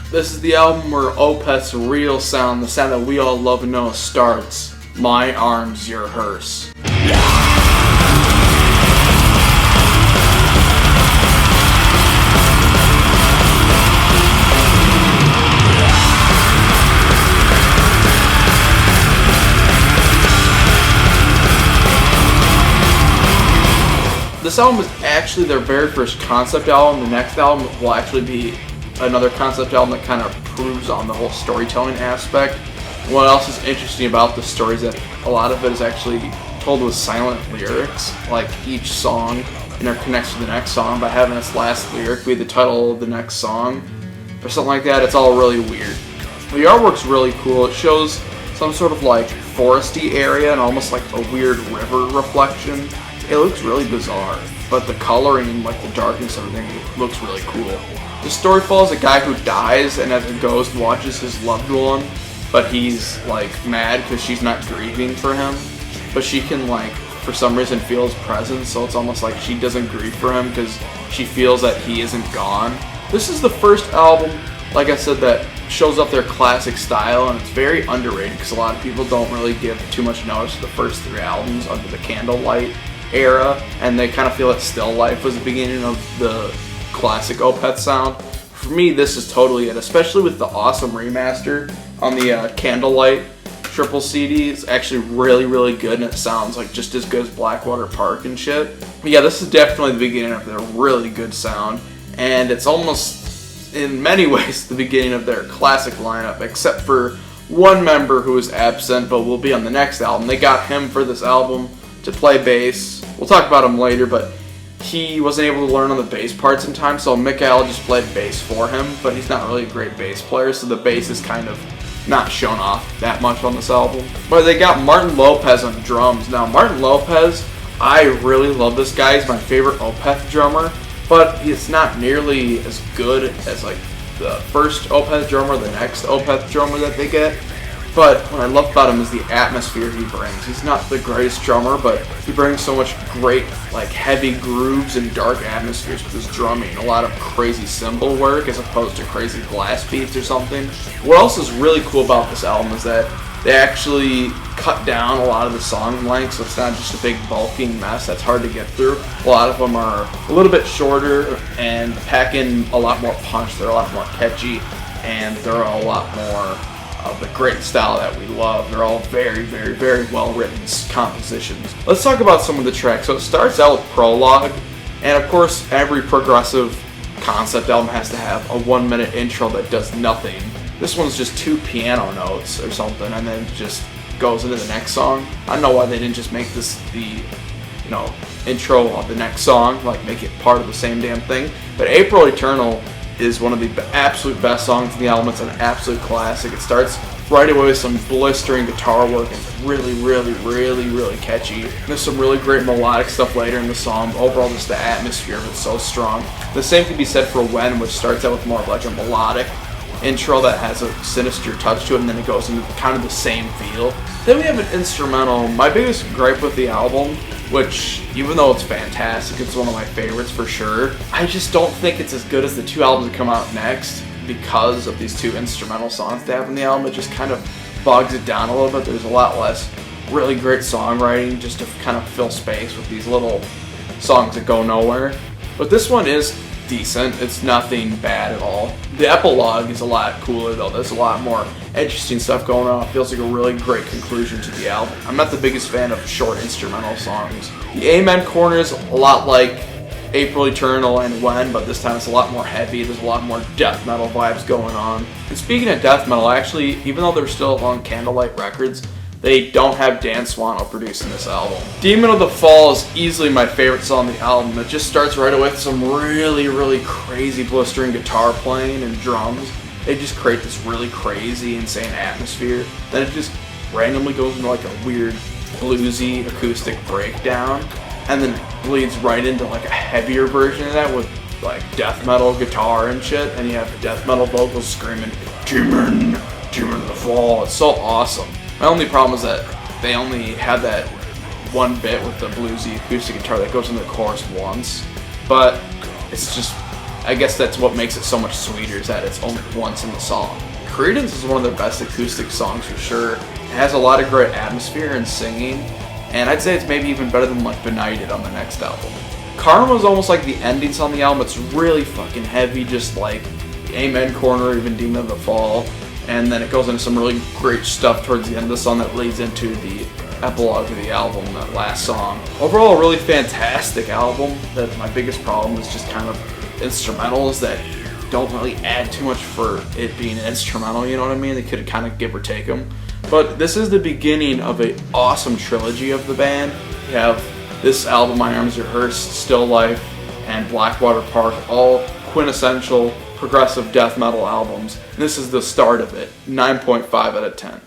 This is the album where Opeth's real sound, the sound that we all love and know, starts. My Arms, Your Hearse. This album is actually their very first concept album. The next album will actually be another concept album that kind of proves on the whole storytelling aspect. What else is interesting about the story is that a lot of it is actually told with silent lyrics, like each song interconnects to the next song by having its last lyric be the title of the next song or something like that. It's all really weird. The artwork's really cool. It shows some sort of like foresty area and almost like a weird river reflection. It looks really bizarre, but the coloring and like the darkness and everything looks really cool. The story follows a guy who dies and as a ghost watches his loved one, but he's like mad because she's not grieving for him, but she can like for some reason feel his presence, so it's almost like she doesn't grieve for him because she feels that he isn't gone. This is the first album, like I said, that shows up their classic style, and it's very underrated because a lot of people don't really give too much notice to the first three albums under the Candlelight era, and they kind of feel that Still Life was the beginning of the classic Opeth sound. For me, this is totally it, especially with the awesome remaster on the Candlelight triple CD. It's actually really, really good, and it sounds like just as good as Blackwater Park and shit. But yeah, this is definitely the beginning of their really good sound, and it's almost, in many ways, the beginning of their classic lineup, except for one member who is absent, but will be on the next album. They got him for this album to play bass. We'll talk about him later, but he wasn't able to learn on the bass parts in time, so Mikael just played bass for him, but he's not really a great bass player, so the bass is kind of not shown off that much on this album. But they got Martin Lopez on drums. Now, Martin Lopez, I really love this guy. He's my favorite Opeth drummer, but he's not nearly as good as like the first Opeth drummer, the next Opeth drummer that they get. But what I love about him is the atmosphere he brings. He's not the greatest drummer, but he brings so much great, like, heavy grooves and dark atmospheres with his drumming. A lot of crazy cymbal work as opposed to crazy blast beats or something. What else is really cool about this album is that they actually cut down a lot of the song length, so it's not just a big bulking mess that's hard to get through. A lot of them are a little bit shorter and pack in a lot more punch. They're a lot more catchy, and they're a lot more of the great style that we love. They're all very, very, very well written compositions. Let's talk about some of the tracks. So it starts out with Prologue, and of course every progressive concept album has to have a 1 minute intro that does nothing. This one's just 2 piano notes or something, and then just goes into the next song. I don't know why they didn't just make this the intro of the next song, like make it part of the same damn thing. But April Eternal is one of the absolute best songs in the album. It's an absolute classic. It starts right away with some blistering guitar work and really, really, really, really catchy. There's some really great melodic stuff later in the song. Overall, just the atmosphere of it's so strong. The same can be said for When, which starts out with more of like a melodic intro that has a sinister touch to it, and then it goes into kind of the same feel. Then we have an instrumental. My biggest gripe with the album, which, even though it's fantastic, it's one of my favorites for sure, I just don't think it's as good as the 2 albums that come out next because of these 2 instrumental songs they have in the album. It just kind of bogs it down a little bit. There's a lot less really great songwriting just to kind of fill space with these little songs that go nowhere. But this one is decent. It's nothing bad at all. The epilogue is a lot cooler though. There's a lot more interesting stuff going on. It feels like a really great conclusion to the album. I'm not the biggest fan of short instrumental songs. The Amen corner is a lot like April Eternal and When, but this time it's a lot more heavy. There's a lot more death metal vibes going on. And speaking of death metal, actually, even though they're still on Candlelight Records, they don't have Dan Swano producing this album. Demon of the Fall is easily my favorite song on the album. It just starts right away with some really, really crazy blistering guitar playing and drums. They just create this really crazy, insane atmosphere. Then it just randomly goes into like a weird bluesy acoustic breakdown, and then bleeds right into like a heavier version of that with like death metal guitar and shit, and you have death metal vocals screaming, Demon of the Fall. It's so awesome. My only problem is that they only have that one bit with the bluesy acoustic guitar that goes into the chorus once, but it's just I guess that's what makes it so much sweeter, is that it's only once in the song. Credence is one of their best acoustic songs for sure. It has a lot of great atmosphere and singing, and I'd say it's maybe even better than like Benighted on the next album. Karma is almost like the endings on the album. It's really fucking heavy, just like Amen Corner, even Demon of the Fall, and then it goes into some really great stuff towards the end of the song that leads into the epilogue of the album, that last song. Overall, a really fantastic album. That my biggest problem is just kind of instrumentals that don't really add too much for it being an instrumental, you know what I mean? They could kind of give or take them. But this is the beginning of an awesome trilogy of the band. You have this album, My Arms Are Hearse, Still Life, and Blackwater Park, all quintessential progressive death metal albums. And this is the start of it. 9.5 out of 10.